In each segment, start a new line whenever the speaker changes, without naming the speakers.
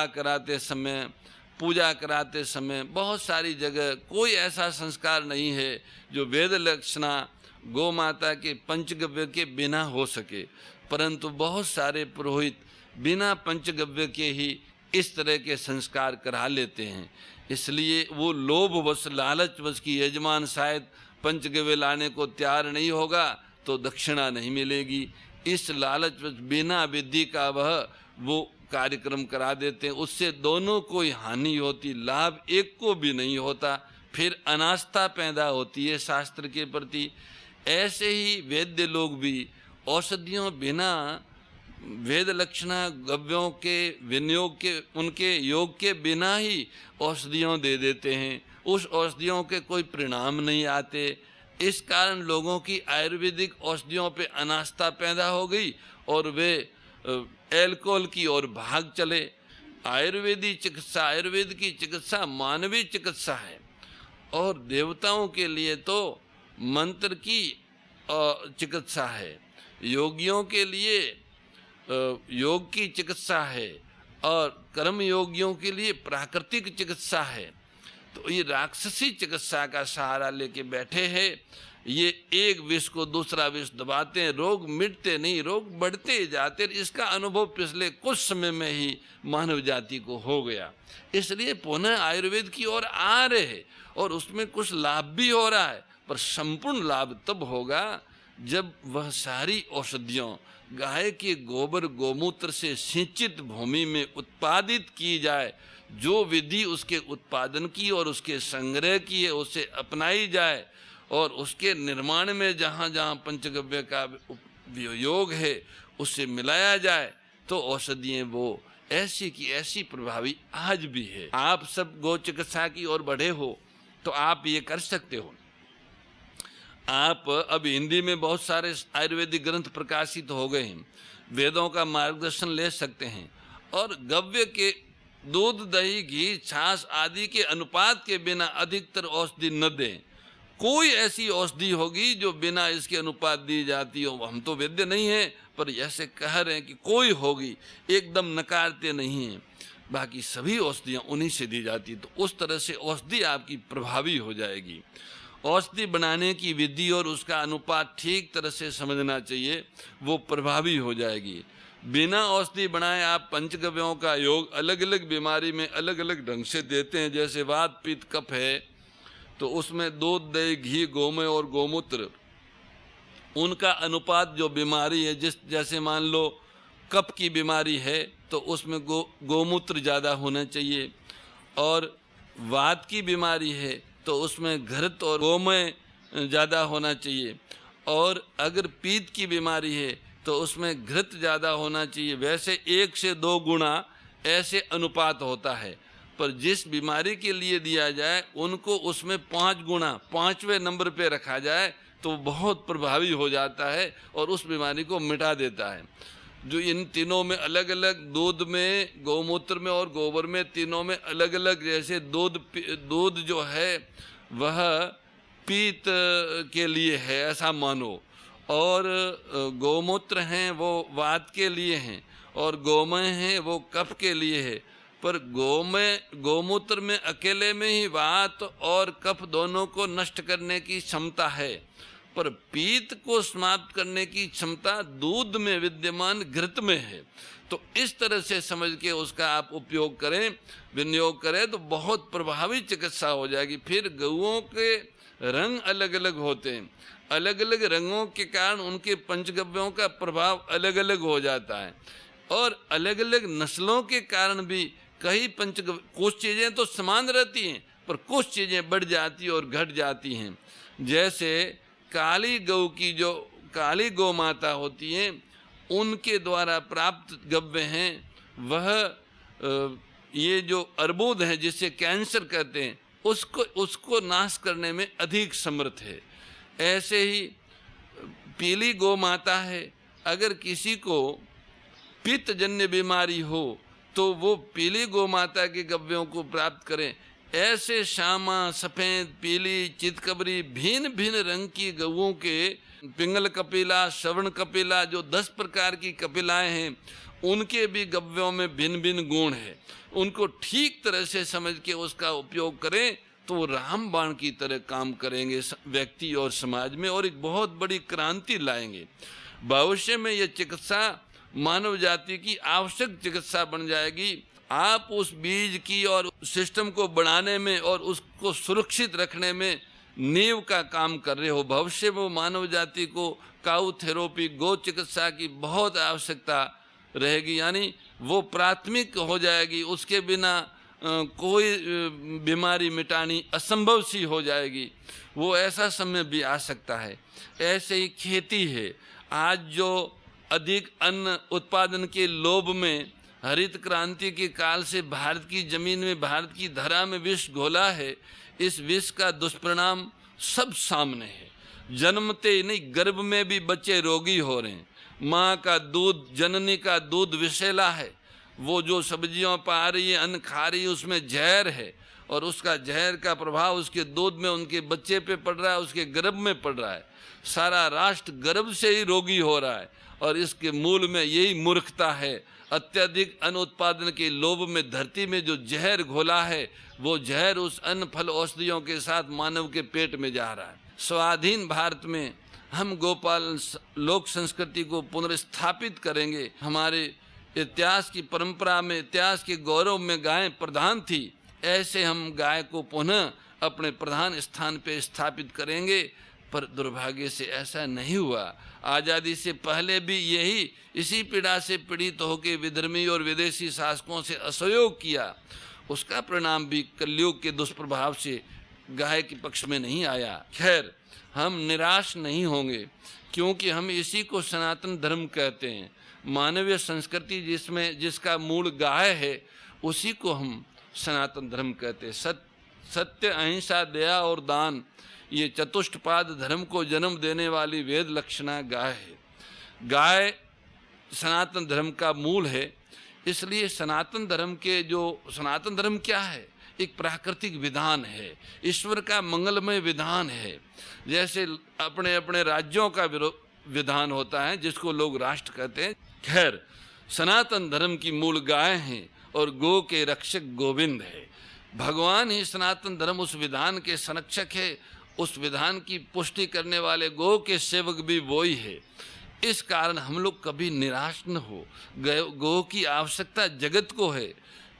कराते समय, पूजा कराते समय बहुत सारी जगह कोई ऐसा संस्कार नहीं है जो वेद लक्षणा गौ माता के पंचगव्य के बिना हो सके, परंतु बहुत सारे पुरोहित बिना पंचगव्य के ही इस तरह के संस्कार करा लेते हैं। इसलिए वो लोभवश लालचवश की यजमान शायद पंचगव्य लाने को तैयार नहीं होगा तो दक्षिणा नहीं मिलेगी, इस लालचवश बिना विधि का वो कार्यक्रम करा देते हैं। उससे दोनों को ही हानि होती, लाभ एक को भी नहीं होता, फिर अनास्था पैदा होती है शास्त्र के प्रति। ऐसे ही वैद्य लोग भी औषधियों बिना वेद लक्षणा गव्यों के विनियोग के उनके योग के बिना ही औषधियों दे देते हैं, उस औषधियों के कोई परिणाम नहीं आते। इस कारण लोगों की आयुर्वेदिक औषधियों पे अनास्था पैदा हो गई और वे एल्कोहल की ओर भाग चले। आयुर्वेदिक चिकित्सा, आयुर्वेद की चिकित्सा मानवीय चिकित्सा है और देवताओं के लिए तो मंत्र की चिकित्सा है, योगियों के लिए योग की चिकित्सा है और कर्म योगियों के लिए प्राकृतिक चिकित्सा है। तो ये राक्षसी चिकित्सा का सहारा लेके बैठे हैं, ये एक विष को दूसरा विष दबाते हैं, रोग मिटते नहीं, रोग बढ़ते जाते। इसका अनुभव पिछले कुछ समय में ही मानव जाति को हो गया, इसलिए पुनः आयुर्वेद की ओर आ रहे हैं और उसमें कुछ लाभ भी हो रहा है, पर संपूर्ण लाभ तब होगा जब वह सारी औषधियों गाय के गोबर गोमूत्र से सिंचित भूमि में उत्पादित की जाए, जो विधि उसके उत्पादन की और उसके संग्रह की है उसे अपनाई जाए और उसके निर्माण में जहाँ जहाँ पंचगव्य का योग है उससे मिलाया जाए, तो औषधियाँ वो ऐसी की ऐसी प्रभावी आज भी है। आप सब गौ चिकित्सा की ओर बढ़े हो तो आप ये कर सकते हो। आप अब हिंदी में बहुत सारे आयुर्वेदिक ग्रंथ प्रकाशित हो गए हैं, वेदों का मार्गदर्शन ले सकते हैं और गव्य के दूध दही घी छाछ आदि के अनुपात के बिना अधिकतर औषधि न दें। कोई ऐसी औषधि होगी जो बिना इसके अनुपात दी जाती हो, हम तो वैद्य नहीं हैं पर ऐसे कह रहे हैं कि कोई होगी, एकदम नकारते नहीं हैं, बाकी सभी औषधियाँ उन्हीं से दी जाती, तो उस तरह से औषधि आपकी प्रभावी हो जाएगी। औषधि बनाने की विधि और उसका अनुपात ठीक तरह से समझना चाहिए, वो प्रभावी हो जाएगी। बिना औषधि बनाए आप पंचगव्यों का योग अलग अलग बीमारी में अलग अलग ढंग से देते हैं, जैसे वात पित्त कफ है तो उसमें दूध दही घी गोमय और गोमूत्र उनका अनुपात जो बीमारी है, जैसे मान लो कफ की बीमारी है तो उसमें गोमूत्र ज़्यादा होना चाहिए, और वात की बीमारी है तो उसमें घृत और गोमय ज़्यादा होना चाहिए, और अगर पीत की बीमारी है तो उसमें घृत ज़्यादा होना चाहिए। वैसे 1 से 2 गुना ऐसे अनुपात होता है, पर जिस बीमारी के लिए दिया जाए उनको उसमें 5 गुना 5वें नंबर पे रखा जाए तो बहुत प्रभावी हो जाता है और उस बीमारी को मिटा देता है। जो इन तीनों में अलग अलग, दूध में, गौमूत्र में और गोबर में, तीनों में अलग अलग, जैसे दूध जो है वह पीत के लिए है ऐसा मानो, और गौमूत्र हैं वो वात के लिए हैं, और गोमय हैं वो कफ के लिए है। पर गौमूत्र में अकेले में ही वात और कफ दोनों को नष्ट करने की क्षमता है, पर पीत को समाप्त करने की क्षमता दूध में विद्यमान घृत में है। तो इस तरह से समझ के उसका आप उपयोग करें, विनियोग करें तो बहुत प्रभावी चिकित्सा हो जाएगी। फिर गौओं के रंग अलग अलग होते हैं, अलग अलग रंगों के कारण उनके पंचगव्यों का प्रभाव अलग अलग हो जाता है, और अलग अलग नस्लों के कारण भी कई पंचगव्य, कुछ चीज़ें तो समान रहती हैं पर कुछ चीज़ें बढ़ जाती और घट जाती हैं। जैसे काली गौ की, जो काली गौ माता होती है, उनके द्वारा प्राप्त गव्य हैं वह ये जो अर्बुद है जिसे कैंसर कहते हैं उसको नाश करने में अधिक समर्थ है। ऐसे ही पीली गौ माता है, अगर किसी को पित्तजन्य बीमारी हो तो वो पीली गौ माता के गव्यों को प्राप्त करें। ऐसे श्यामा, सफ़ेद, पीली, चितकबरी, भिन्न भिन्न रंग की गौओं के पिंगल कपिला, श्रवण कपिला, जो 10 प्रकार की कपिलाएं हैं उनके भी गव्यों में भिन्न भिन्न गुण है, उनको ठीक तरह से समझ के उसका उपयोग करें तो वो रामबाण की तरह काम करेंगे व्यक्ति और समाज में, और एक बहुत बड़ी क्रांति लाएंगे। भविष्य में ये चिकित्सा मानव जाति की आवश्यक चिकित्सा बन जाएगी। आप उस बीज की और सिस्टम को बढ़ाने में और उसको सुरक्षित रखने में नींव का काम कर रहे हो। भविष्य में मानव जाति को काऊ थेरेपी, गौ चिकित्सा की बहुत आवश्यकता रहेगी, यानी वो प्राथमिक हो जाएगी, उसके बिना कोई बीमारी मिटानी असंभव सी हो जाएगी। वो ऐसा समय भी आ सकता है। ऐसे ही खेती है, आज जो अधिक अन्न उत्पादन के लोभ में हरित क्रांति के काल से भारत की जमीन में, भारत की धरा में विष घोला है, इस विष का दुष्परिणाम सब सामने है। जन्मते ही नहीं, गर्भ में भी बच्चे रोगी हो रहे हैं। माँ का दूध, जननी का दूध विषैला है। वो जो सब्जियों पर आ रही है, अन्न खा रही है, उसमें जहर है, और उसका जहर का प्रभाव उसके दूध में उनके बच्चे पे पड़ रहा है, उसके गर्भ में पड़ रहा है। सारा राष्ट्र गर्भ से ही रोगी हो रहा है, और इसके मूल में यही मूर्खता है। अत्यधिक अन्न उत्पादन के लोभ में धरती में जो जहर घोला है, वो जहर उस अन्न फल औषधियों के साथ मानव के पेट में जा रहा है। स्वाधीन भारत में हम गोपालन लोक संस्कृति को पुनर्स्थापित करेंगे। हमारे इतिहास की परंपरा में, इतिहास के गौरव में गाय प्रधान थी, ऐसे हम गाय को पुनः अपने प्रधान स्थान पे स्थापित करेंगे। पर दुर्भाग्य से ऐसा नहीं हुआ। आज़ादी से पहले भी यही इसी पीड़ा से पीड़ित होकर विधर्मी और विदेशी शासकों से असहयोग किया। उसका परिणाम भी कलयुग के दुष्प्रभाव से गाय के पक्ष में नहीं आया। खैर, हम निराश नहीं होंगे, क्योंकि हम इसी को सनातन धर्म कहते हैं। मानवीय संस्कृति जिसमें जिसका मूल गाय है, उसी को हम सनातन धर्म कहते हैं। सत्य, अहिंसा, दया और दान, ये चतुष्टपाद धर्म को जन्म देने वाली वेद लक्षणा गाय है। गाय सनातन धर्म का मूल है। इसलिए सनातन धर्म क्या है? एक प्राकृतिक विधान है, ईश्वर का मंगलमय विधान है। जैसे अपने अपने राज्यों का विधान होता है, जिसको लोग राष्ट्र कहते हैं। खैर, सनातन धर्म की मूल गाय है और गो के रक्षक गोविंद है। भगवान ही सनातन धर्म, उस विधान के संरक्षक है। उस विधान की पुष्टि करने वाले गो के सेवक भी वो ही है। इस कारण हम लोग कभी निराश न हो। गो की आवश्यकता जगत को है,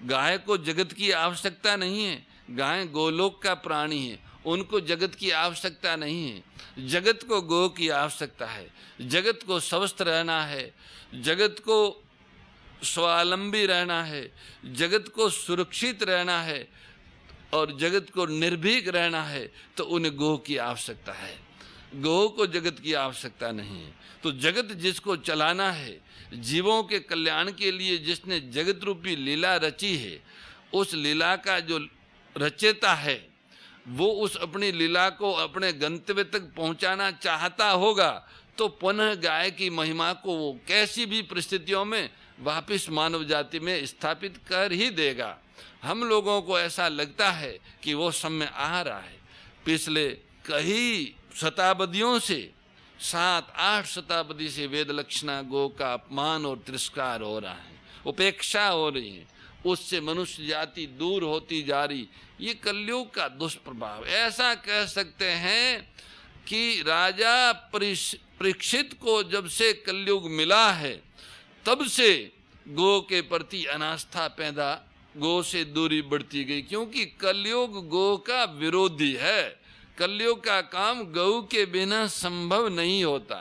गाय को जगत की आवश्यकता नहीं है। गाय गोलोक का प्राणी है, उनको जगत की आवश्यकता नहीं है। जगत को गो की आवश्यकता है। जगत को स्वस्थ रहना है, जगत को स्वावलंबी रहना है, जगत को सुरक्षित रहना है और जगत को निर्भीक रहना है, तो उन्हें गो की आवश्यकता है। गो को जगत की आवश्यकता नहीं है। तो जगत जिसको चलाना है, जीवों के कल्याण के लिए जिसने जगत रूपी लीला रची है, उस लीला का जो रचयिता है, वो उस अपनी लीला को अपने गंतव्य तक पहुंचाना चाहता होगा, तो पुनः गाय की महिमा को वो कैसी भी परिस्थितियों में वापस मानव जाति में स्थापित कर ही देगा। हम लोगों को ऐसा लगता है कि वो समय आ रहा है। पिछले कई शताब्दियों से, 7-8 शताब्दी से वेद लक्षणा गो का अपमान और तिरस्कार हो रहा है, उपेक्षा हो रही है, उससे मनुष्य जाति दूर होती जा रही। ये कलयुग का दुष्प्रभाव। ऐसा कह सकते हैं कि राजा परीक्षित को जब से कलयुग मिला है, तब से गो के प्रति अनास्था पैदा, गो से दूरी बढ़ती गई, क्योंकि कलयुग गो का विरोधी है। कलयुग का काम गौ के बिना संभव नहीं होता।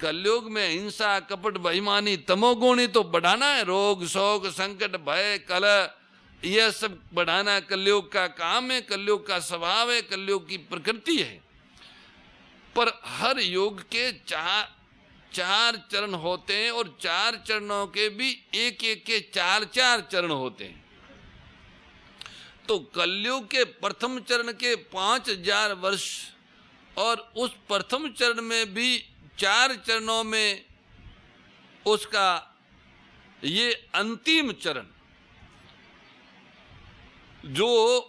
कलयुग में हिंसा, कपट, बेईमानी, तमोगुणी तो बढ़ाना है। रोग, शोक, संकट, भय, कलह, यह सब बढ़ाना कलयुग का काम है, कलयुग का स्वभाव है, कलयुग की प्रकृति है। पर हर योग के चार चरण होते हैं, और 4 चरणों के भी एक के 4 चरण होते हैं। तो कलयुग के प्रथम चरण के 5000 वर्ष, और उस प्रथम चरण में भी 4 चरणों में उसका ये अंतिम चरण, जो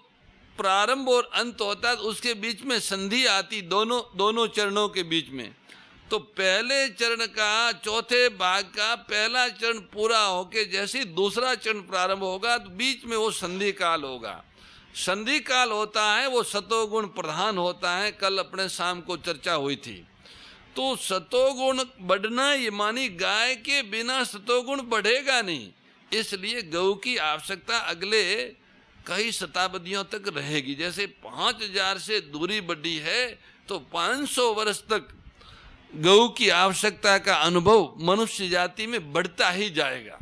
प्रारंभ और अंत होता है, उसके बीच में संधि आती, दोनों चरणों के बीच में। तो पहले चरण का, चौथे भाग का पहला चरण पूरा होके जैसे दूसरा चरण प्रारंभ होगा तो बीच में वो संधि काल होगा। संधि काल होता है वो सतोगुण प्रधान होता है। कल अपने शाम को चर्चा हुई थी। तो सतोगुण बढ़ना, ये मानी गाय के बिना सतोगुण बढ़ेगा नहीं, इसलिए गौ की आवश्यकता अगले कई शताब्दियों तक रहेगी। जैसे 5000 से दूरी बढ़ी है तो 500 वर्ष तक गौ की आवश्यकता का अनुभव मनुष्य जाति में बढ़ता ही जाएगा।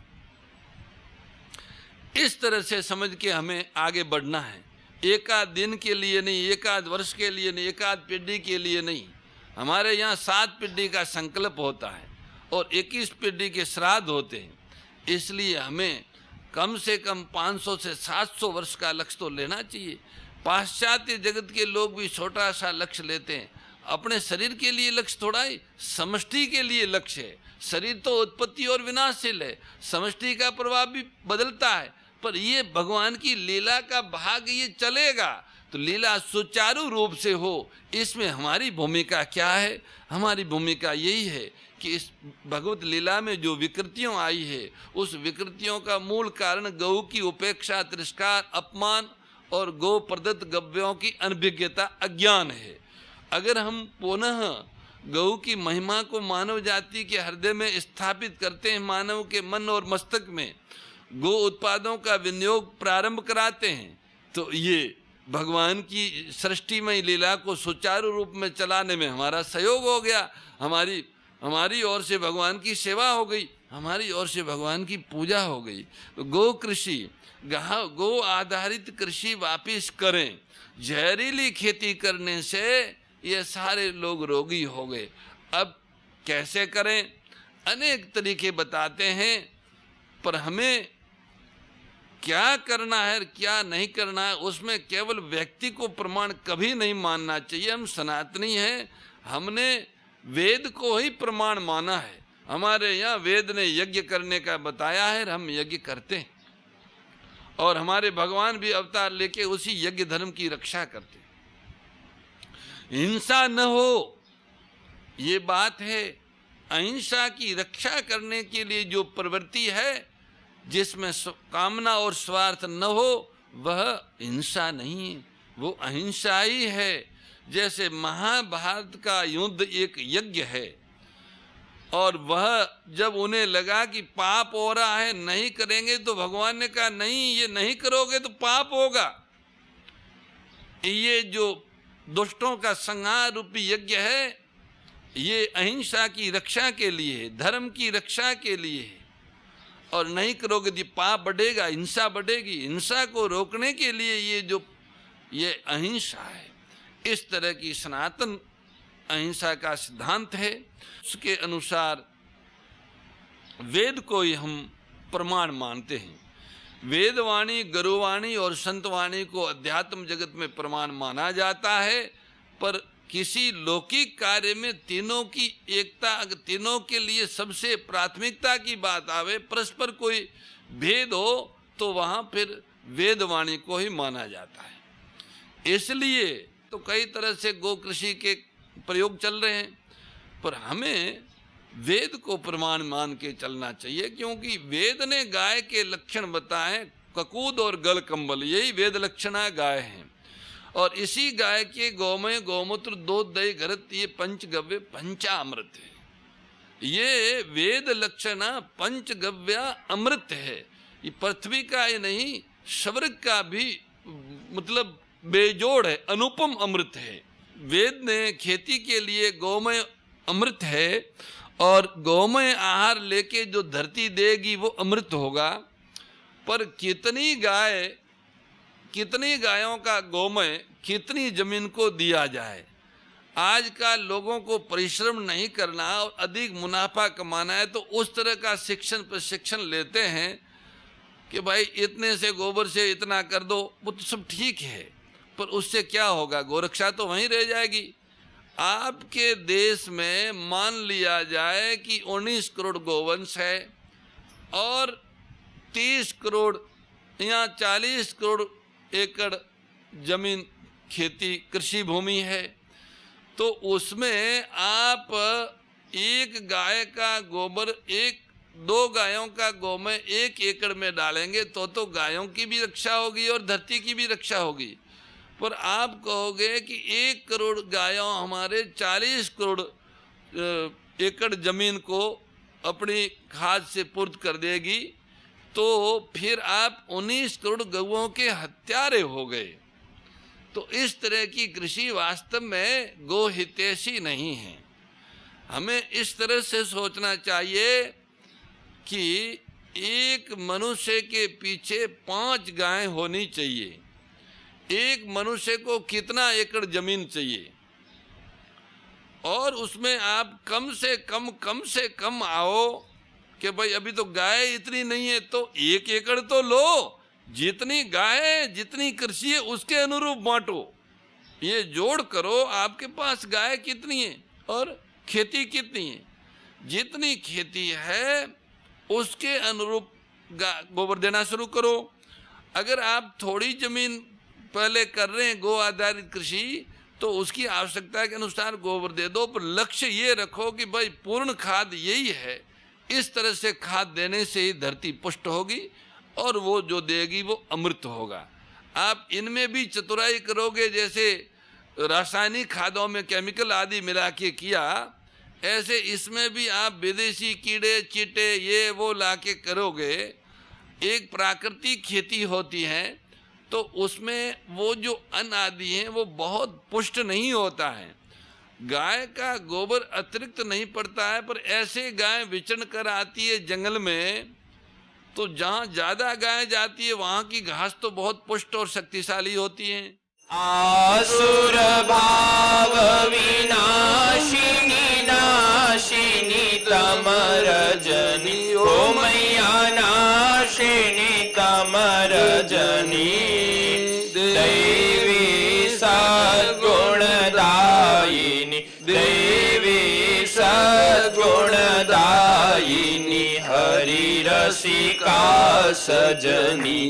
इस तरह से समझ के हमें आगे बढ़ना है। एक आध दिन के लिए नहीं, एक आध वर्ष के लिए नहीं, एक आध पीढ़ी के लिए नहीं। हमारे यहाँ 7 पीढ़ी का संकल्प होता है और 21 पीढ़ी के श्राद्ध होते हैं। इसलिए हमें कम से कम 500 से 700 वर्ष का लक्ष्य तो लेना चाहिए। पाश्चात्य जगत के लोग भी छोटा सा लक्ष्य लेते हैं। अपने शरीर के लिए लक्ष्य थोड़ा ही, समष्टि के लिए लक्ष्य है। शरीर तो उत्पत्ति और विनाशशील है, समष्टि का प्रभाव भी बदलता है, पर ये भगवान की लीला का भाग ये चलेगा तो लीला सुचारू रूप से हो, इसमें हमारी भूमिका क्या है? हमारी भूमिका यही है कि इस भगवत लीला में जो विकृतियों आई है उस विकृतियों का मूल कारण गौ की उपेक्षा, तिरस्कार, अपमान और गौ प्रदत्त गव्यों की अनभिज्ञता, अज्ञान है। अगर हम पुनः गौ की महिमा को मानव जाति के हृदय में स्थापित करते हैं, मानव के मन और मस्तक में गो उत्पादों का विनियोग प्रारंभ कराते हैं, तो ये भगवान की सृष्टिमय लीला को सुचारू रूप में चलाने में हमारा सहयोग हो गया। हमारी ओर से भगवान की सेवा हो गई, हमारी ओर से भगवान की पूजा हो गई। तो गो कृषि, गो आधारित कृषि वापिस करें। जहरीली खेती करने से ये सारे लोग रोगी हो गए। अब कैसे करें? अनेक तरीके बताते हैं, पर हमें क्या करना है क्या नहीं करना है उसमें केवल व्यक्ति को प्रमाण कभी नहीं मानना चाहिए। हम सनातनी हैं, हमने वेद को ही प्रमाण माना है। हमारे यहाँ वेद ने यज्ञ करने का बताया है, हम यज्ञ करते हैं और हमारे भगवान भी अवतार लेके उसी यज्ञ धर्म की रक्षा करते हैं। हिंसा न हो, ये बात है। अहिंसा की रक्षा करने के लिए जो प्रवृत्ति है, जिसमें कामना और स्वार्थ न हो, वह हिंसा नहीं है, वो अहिंसा ही है। जैसे महाभारत का युद्ध एक यज्ञ है और वह जब उन्हें लगा कि पाप हो रहा है, नहीं करेंगे, तो भगवान ने कहा नहीं, ये नहीं करोगे तो पाप होगा। ये जो दुष्टों का संहार रूपी यज्ञ है, ये अहिंसा की रक्षा के लिए, धर्म की रक्षा के लिए है। और नहीं करोगे तो पाप बढ़ेगा, हिंसा बढ़ेगी। हिंसा को रोकने के लिए ये अहिंसा है। इस तरह की सनातन अहिंसा का सिद्धांत है। उसके अनुसार वेद को ही हम प्रमाण मानते हैं। वेदवाणी, गुरुवाणी और संतवाणी को अध्यात्म जगत में प्रमाण माना जाता है, पर किसी लौकिक कार्य में तीनों की एकता, तीनों के लिए सबसे प्राथमिकता की बात आवे, परस्पर कोई भेद हो, तो वहाँ फिर वेदवाणी को ही माना जाता है। इसलिए तो कई तरह से गो कृषि के प्रयोग चल रहे हैं, पर हमें वेद को प्रमाण मान के चलना चाहिए, क्योंकि वेद ने गाय के लक्षण बताए, ककूद और गल कंबल, यही वेद लक्षणा गाय हैं। और इसी गाय के गौमय, गौमूत्र, दूध, दही, घृत, ये पंचगव्य पंचामृत है। ये वेद लक्षणा पंचगव्य अमृत है। ये पृथ्वी का ही नहीं, स्वर्ग का भी मतलब बेजोड़ है, अनुपम अमृत है। वेद ने खेती के लिए गौमय अमृत है, और गौमय आहार लेके जो धरती देगी वो अमृत होगा। पर कितनी गायों का गौमय कितनी जमीन को दिया जाए? आज का लोगों को परिश्रम नहीं करना और अधिक मुनाफा कमाना है, तो उस तरह का प्रशिक्षण लेते हैं कि भाई इतने से गोबर से इतना कर दो, वो तो सब ठीक है, पर उससे क्या होगा? गोरक्षा तो वहीं रह जाएगी। आपके देश में मान लिया जाए कि 19 करोड़ गोवंश है और 30 करोड़ या 40 करोड़ एकड़ जमीन खेती कृषि भूमि है, तो उसमें आप एक गाय का गोबर 2 गायों का गोमय 1 एकड़ में डालेंगे तो गायों की भी रक्षा होगी और धरती की भी रक्षा होगी। पर आप कहोगे कि 1 करोड़ गायों हमारे 40 करोड़ एकड़ जमीन को अपनी खाद से पूर्त कर देगी, तो फिर आप 19 करोड़ गौओं के हत्यारे हो गए। तो इस तरह की कृषि वास्तव में गो हितैषी नहीं है। हमें इस तरह से सोचना चाहिए कि एक मनुष्य के पीछे 5 गायें होनी चाहिए। एक मनुष्य को कितना एकड़ जमीन चाहिए, और उसमें आप कम से कम आओ कि भाई अभी तो गाय इतनी नहीं है तो 1 एकड़ तो लो, जितनी गाय जितनी कृषि है उसके अनुरूप बांटो। ये जोड़ करो आपके पास गाय कितनी है और खेती कितनी है, जितनी खेती है उसके अनुरूप गोबर देना शुरू करो। अगर आप थोड़ी जमीन पहले कर रहे हैं गो आधारित कृषि, तो उसकी आवश्यकता के अनुसार गोबर दे दो, पर लक्ष्य ये रखो कि भाई पूर्ण खाद यही है। इस तरह से खाद देने से ही धरती पुष्ट होगी और वो जो देगी वो अमृत होगा। आप इनमें भी चतुराई करोगे, जैसे रासायनिक खादों में केमिकल आदि मिला के किया, ऐसे इसमें भी आप विदेशी कीड़े चीटे ये वो लाके करोगे। एक प्राकृतिक खेती होती है तो उसमें वो जो अन्न आदि है वो बहुत पुष्ट नहीं होता है। गाय का गोबर अतिरिक्त नहीं पड़ता है, पर ऐसे गाय विचरण कर आती है जंगल में, तो जहाँ ज़्यादा गाय जाती है वहाँ की घास तो बहुत पुष्ट और शक्तिशाली होती है।
आसुर भाव विनाशिनी नाशिनी तमरजनी, ओ मैया नाशिनी तमरजनी, दैवी सद्गुणदायिनी, दैवी सद्गुणदायिनी, हरि रसिका सजनी।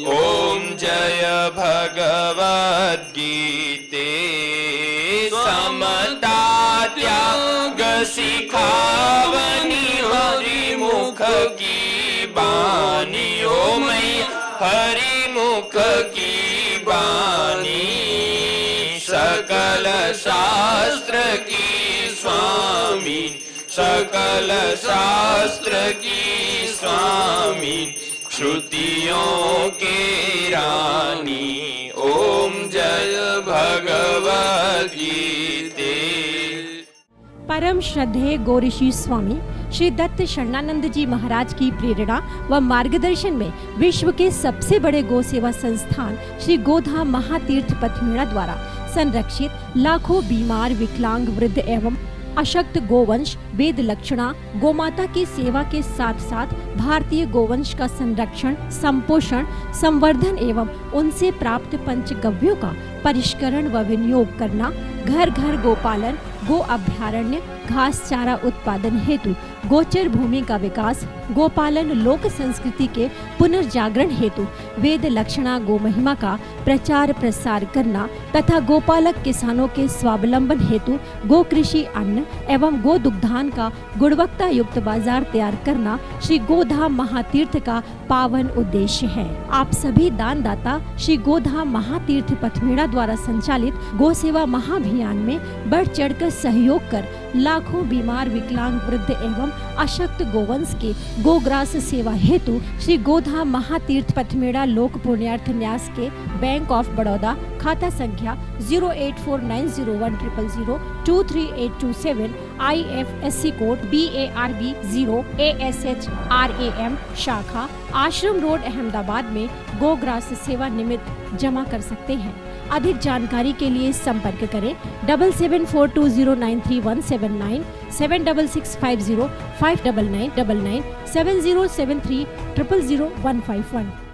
ओम जय भगवद्गीते, समता त्याग सिखावनी, हरि मुख की बानी, ओ मैया हरि मुख की बानी, सकल शास्त्र की स्वामी, सकल शास्त्र की स्वामी, श्रुतियों के रानी। ओम जय भगवद्गीते।
परम श्रद्धेय गौरीशी स्वामी श्री दत्त शरणानंद जी महाराज की प्रेरणा व मार्गदर्शन में विश्व के सबसे बड़े गौ सेवा संस्थान श्री गोधाम महातीर्थ पथमेड़ा द्वारा संरक्षित लाखों बीमार, विकलांग, वृद्ध एवं अशक्त गोवंश वेद लक्षणा गोमाता की सेवा के साथ साथ भारतीय गोवंश का संरक्षण, संपोषण, संवर्धन एवं उनसे प्राप्त पंचगव्यों का परिष्करण व विनियोग करना, घर घर गोपालन, गो अभ्यारण्य, घास चारा उत्पादन हेतु गोचर भूमि का विकास, गोपालन लोक संस्कृति के पुनर्जागरण हेतु वेद लक्षणा गो महिमा का प्रचार प्रसार करना तथा गोपालक किसानों के स्वावलंबन हेतु गो कृषि अन्न एवं गो दुग्धान का गुणवत्ता युक्त बाजार तैयार करना श्री गोधाम महातीर्थ का पावन उद्देश्य है। आप सभी दानदाता श्री गोधाम महातीर्थ पथमेड़ा द्वारा संचालित गो सेवा महाअभियान में बढ़ चढ़कर सहयोग कर लाखों बीमार, विकलांग, वृद्ध एवं अशक्त गोवंश के गोग्रास सेवा हेतु श्री गोधाम महातीर्थ पथमेड़ा लोक पुण्यार्थ न्यास के बैंक ऑफ बड़ौदा खाता संख्या 084901000238827 IFSC कोड BARB 0 ASHRAM शाखा आश्रम रोड अहमदाबाद में गोग्रास सेवा निमित्त जमा कर सकते हैं। अधिक जानकारी के लिए संपर्क करें 7742093179 7665059999 7073000151।